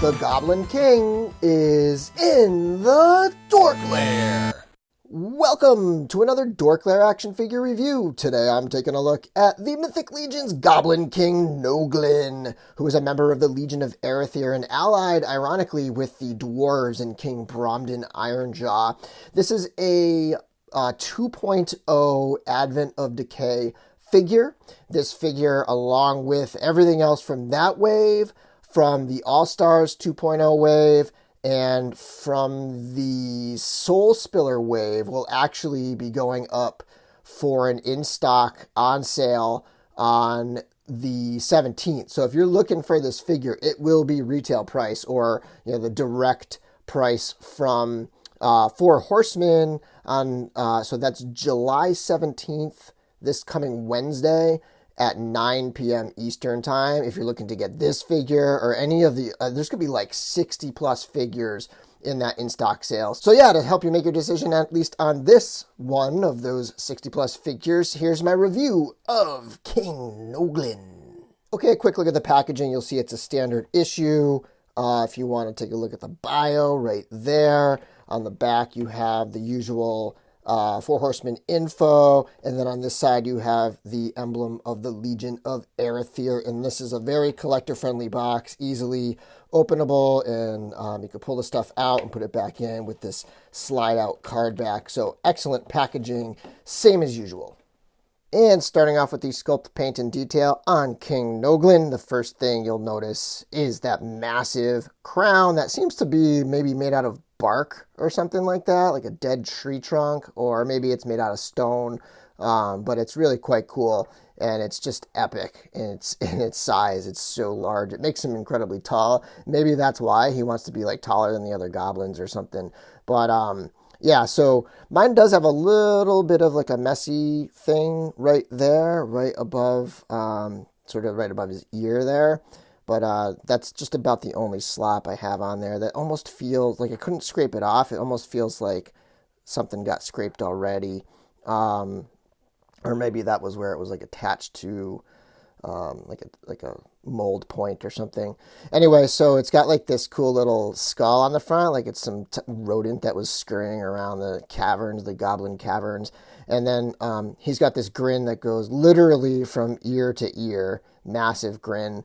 The Goblin King is in the DorkLair. Welcome to another DorkLair action figure review. Today I'm taking a look at the Mythic Legions Goblin King No'Glin, who is a member of the Legion of Erethyr and allied, ironically, with the Dwarves and King Bromden Ironjaw. This is a 2.0 Advent of Decay figure. This figure, along with everything else from that wave, from the All-Stars 2.0 wave, and from the Soul Spiller wave, will actually be going up for an in-stock on sale on the 17th. So if you're looking for this figure, it will be retail price, or the direct price from Four Horsemen on. So that's July 17th, this coming Wednesday at 9 p.m. Eastern time. If you're looking to get this figure or any of the, there's going to be like 60 plus figures in that in-stock sale. So yeah, to help you make your decision, at least on this one of those 60 plus figures, here's my review of King No'Glin. Okay, a quick look at the packaging. You'll see it's a standard issue. If you want to take a look at the bio right there, on the back you have the usual Four Horsemen info, and then on this side you have the emblem of the Legion of Erethyr, and this is a very collector-friendly box, easily openable, and you can pull the stuff out and put it back in with this slide-out card back. So excellent packaging, same as usual. And starting off with the sculpt, paint, and detail on King No'Glin, the first thing you'll notice is that massive crown that seems to be maybe made out of bark or something like that, like a dead tree trunk, or maybe it's made out of stone, but it's really quite cool, and it's just epic in its size. It's so large. It makes him incredibly tall. Maybe that's why he wants to be like taller than the other goblins or something. But yeah, so mine does have a little bit of like a messy thing right there, right above, sort of right above his ear there. But that's just about the only slop I have on there. That almost feels like I couldn't scrape it off. It almost feels like something got scraped already. Or maybe that was where it was like attached to like a mold point or something. Anyway, so it's got like this cool little skull on the front, like it's some rodent that was scurrying around the caverns, the goblin caverns. And then he's got this grin that goes literally from ear to ear, massive grin.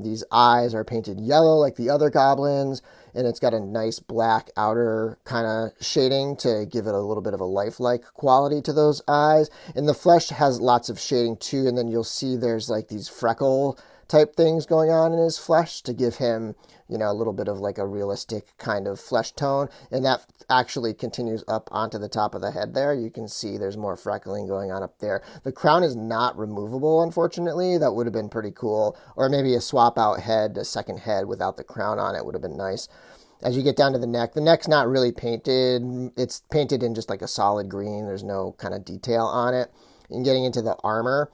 These eyes are painted yellow like the other goblins, and it's got a nice black outer kind of shading to give it a little bit of a lifelike quality to those eyes. And the flesh has lots of shading too, and then you'll see there's like these freckle type things going on in his flesh to give him, a little bit of like a realistic kind of flesh tone. And that actually continues up onto the top of the head there. You can see there's more freckling going on up there. The crown is not removable, unfortunately. That would have been pretty cool. Or maybe a swap out head, a second head without the crown on it would have been nice. As you get down to the neck's not really painted. It's painted in just like a solid green. There's no kind of detail on it. And getting into the armor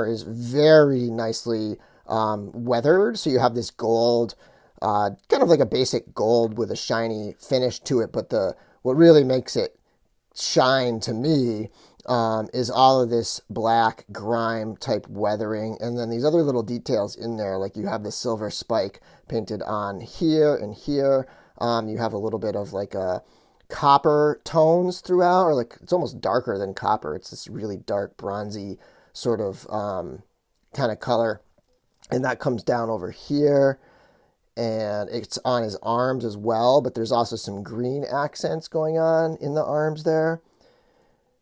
is very nicely weathered. So you have this gold, kind of like a basic gold with a shiny finish to it. But what really makes it shine to me is all of this black grime type weathering, and then these other little details in there, like you have the silver spike painted on here and here. You have a little bit of like a copper tones throughout, or like it's almost darker than copper. It's this really dark bronzy sort of kind of color, and that comes down over here. And it's on his arms as well, but there's also some green accents going on in the arms there.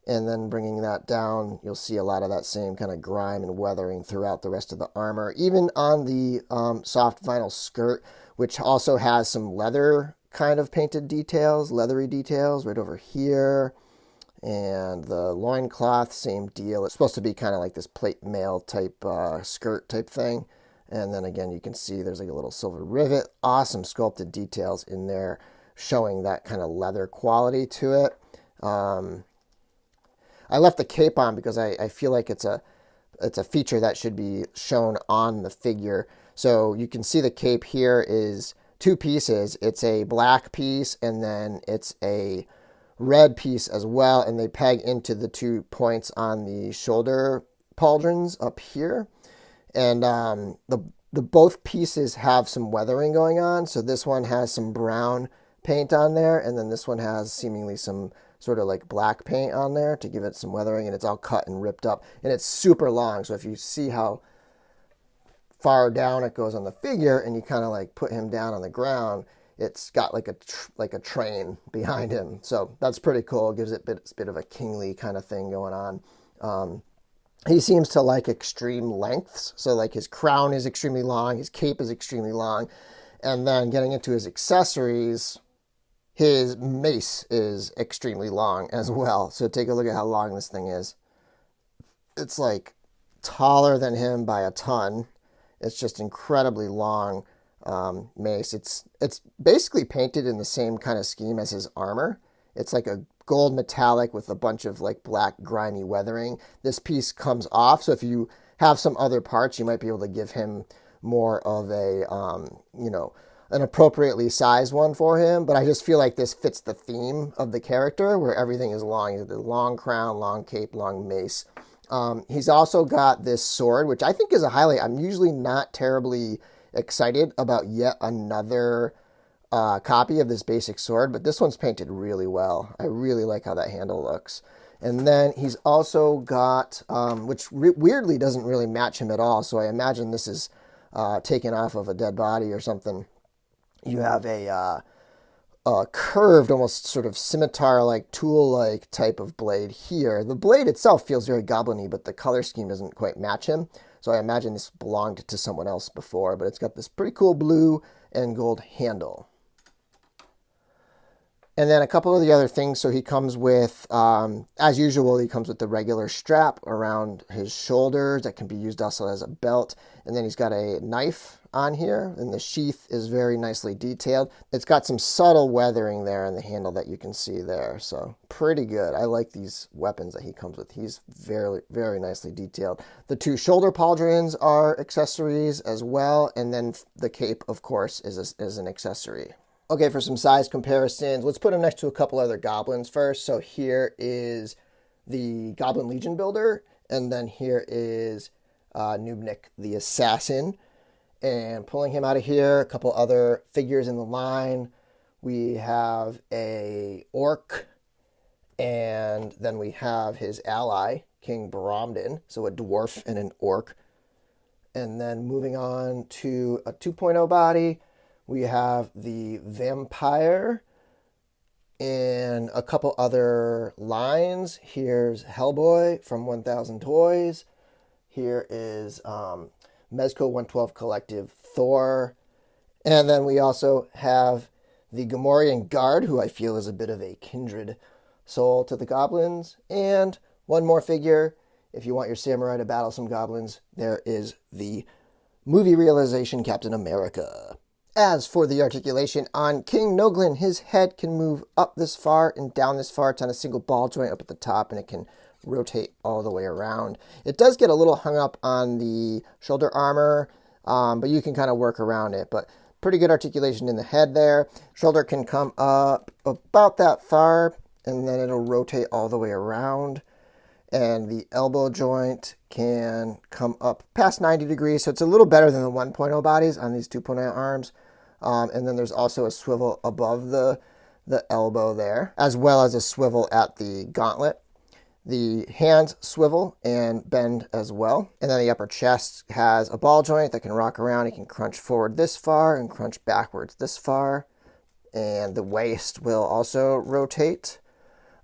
And then bringing that down, you'll see a lot of that same kind of grime and weathering throughout the rest of the armor. Even on the soft vinyl skirt, which also has some leather kind of painted details, leathery details right over here. And the loincloth, same deal. It's supposed to be kind of like this plate mail type skirt type thing. And then again, you can see there's like a little silver rivet. Awesome sculpted details in there showing that kind of leather quality to it. I left the cape on because I feel like it's a feature that should be shown on the figure. So you can see the cape here is two pieces. It's a black piece and then it's a red piece as well. And they peg into the 2 points on the shoulder pauldrons up here. And the both pieces have some weathering going on. So this one has some brown paint on there, and then this one has seemingly some sort of like black paint on there to give it some weathering, and it's all cut and ripped up, and it's super long. So if you see how far down it goes on the figure, and you kind of like put him down on the ground, it's got like a train behind him. So that's pretty cool. It gives it a bit of a kingly kind of thing going on. He seems to like extreme lengths. So like his crown is extremely long, his cape is extremely long, and then getting into his accessories, his mace is extremely long as well. So take a look at how long this thing is. It's like taller than him by a ton. It's just incredibly long mace. It's basically painted in the same kind of scheme as his armor. It's like a gold metallic with a bunch of like black grimy weathering. This piece comes off, so if you have some other parts, you might be able to give him more of a an appropriately sized one for him. But I just feel like this fits the theme of the character, where everything is long. He's the long crown, long cape, long mace. He's also got this sword, which I think is a highlight. I'm usually not terribly excited about yet another copy of this basic sword, but this one's painted really well. I really like how that handle looks. And then he's also got, which weirdly doesn't really match him at all, so I imagine this is taken off of a dead body or something. You have a curved, almost sort of scimitar-like, tool-like type of blade here. The blade itself feels very goblin-y, but the color scheme doesn't quite match him. So I imagine this belonged to someone else before, but it's got this pretty cool blue and gold handle. And then a couple of the other things. So he comes with, as usual, he comes with the regular strap around his shoulders that can be used also as a belt. And then he's got a knife on here, and the sheath is very nicely detailed. It's got some subtle weathering there in the handle that you can see there. So pretty good. I like these weapons that he comes with. He's very, very nicely detailed. The two shoulder pauldrons are accessories as well. And then the cape, of course, is an accessory. Okay, for some size comparisons, let's put him next to a couple other goblins first. So here is the Goblin Legion builder, and then here is Noobnik the Assassin. And pulling him out of here, a couple other figures in the line. We have a orc, and then we have his ally, King Bromden, so a dwarf and an orc. And then moving on to a 2.0 body, we have the vampire and a couple other lines. Here's Hellboy from 1000 Toys. Here is Mezco 112 Collective Thor. And then we also have the Gamorrean Guard, who I feel is a bit of a kindred soul to the goblins. And one more figure. If you want your samurai to battle some goblins, there is the movie realization Captain America. As for the articulation on King No'Glin, his head can move up this far and down this far. It's on a single ball joint up at the top, and it can rotate all the way around. It does get a little hung up on the shoulder armor, but you can kind of work around it. But pretty good articulation in the head there. Shoulder can come up about that far, and then it'll rotate all the way around. And the elbow joint can come up past 90 degrees, so it's a little better than the 1.0 bodies on these 2.0 arms. And then there's also a swivel above the elbow there, as well as a swivel at the gauntlet. The hands swivel and bend as well. And then the upper chest has a ball joint that can rock around. It can crunch forward this far and crunch backwards this far. And the waist will also rotate.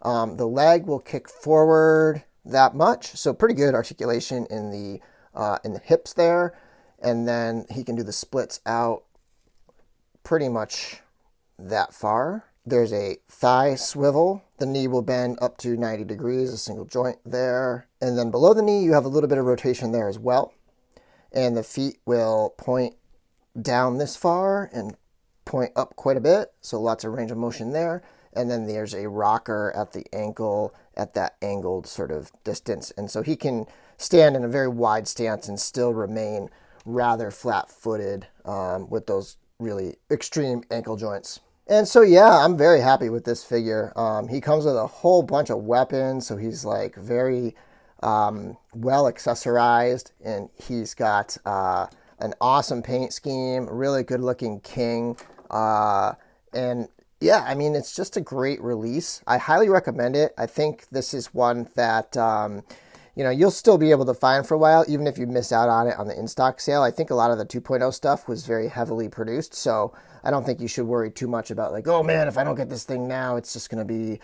The leg will kick forward that much. So pretty good articulation in the hips there. And then he can do the splits out pretty much that far. There's a thigh swivel. The knee will bend up to 90 degrees, a single joint there. And then below the knee, you have a little bit of rotation there as well. And the feet will point down this far and point up quite a bit. So lots of range of motion there. And then there's a rocker at the ankle at that angled sort of distance. And so he can stand in a very wide stance and still remain rather flat-footed with those really extreme ankle joints. And so, yeah, I'm very happy with this figure. He comes with a whole bunch of weapons, so he's like very well accessorized, and he's got a an awesome paint scheme, really good looking king. And yeah, I mean, it's just a great release. I highly recommend it. I think this is one that, you know, you'll still be able to find for a while, even if you miss out on it on the in-stock sale. I think a lot of the 2.0 stuff was very heavily produced, so I don't think you should worry too much about like, oh man, if I don't get this thing now, it's just going to be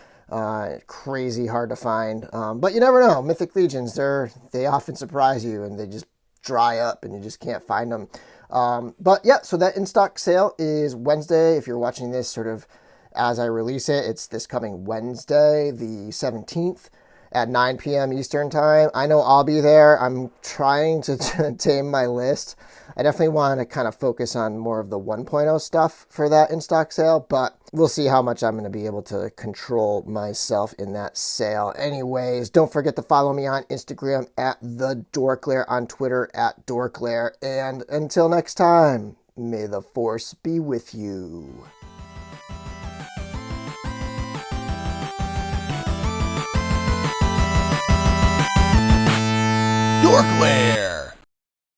crazy hard to find. But you never know. Mythic Legions, they often surprise you, and they just dry up, and you just can't find them. But yeah, so that in-stock sale is Wednesday. If you're watching this sort of as I release it, it's this coming Wednesday, the 17th. At 9 p.m. Eastern time. I know I'll be there. I'm trying to tame my list. I definitely want to kind of focus on more of the 1.0 stuff for that in-stock sale, but we'll see how much I'm going to be able to control myself in that sale. Anyways, don't forget to follow me on Instagram at the DorkLair, on Twitter at DorkLair, and until next time, may the force be with you. DorkLair!